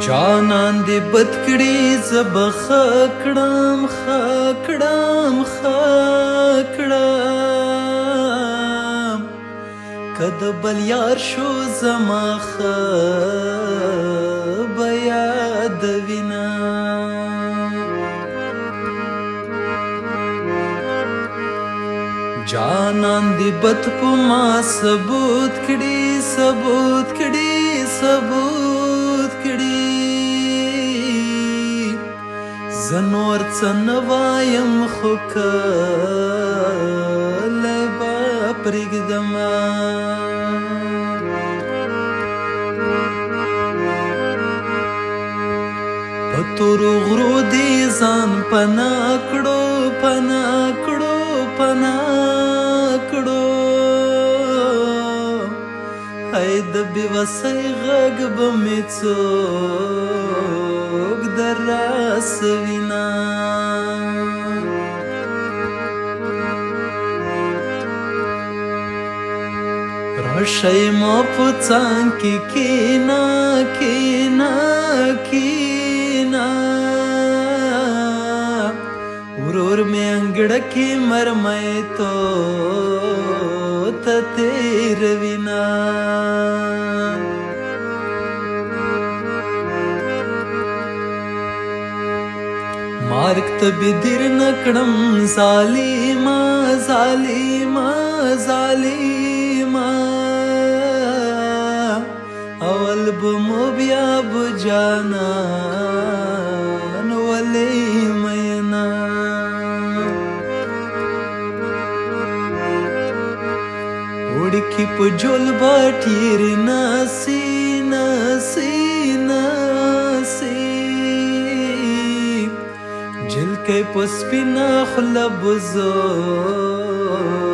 جانان دې بد کړي زه به ښه کړم که د بل یار شو زما ښه به یادوینه جانان دې بد په ما ثبوت کړي زه نور څه نه وایم خو کله به پرېږدمه په تورو غرو دې ځان پناه کړو ای د بېوسۍ غږ به مې څوک در رسوینه راشئ ما په څنګ کې کښېنه ورور مې انګړه کې مرمۍ ته تېروینه مرګ ته به دیر نه کړم ظالمه اول به مو بیا به جانان ولې مینا وړکي په جول به ټیرې ناسي جلکۍ په سپینه خوله به زور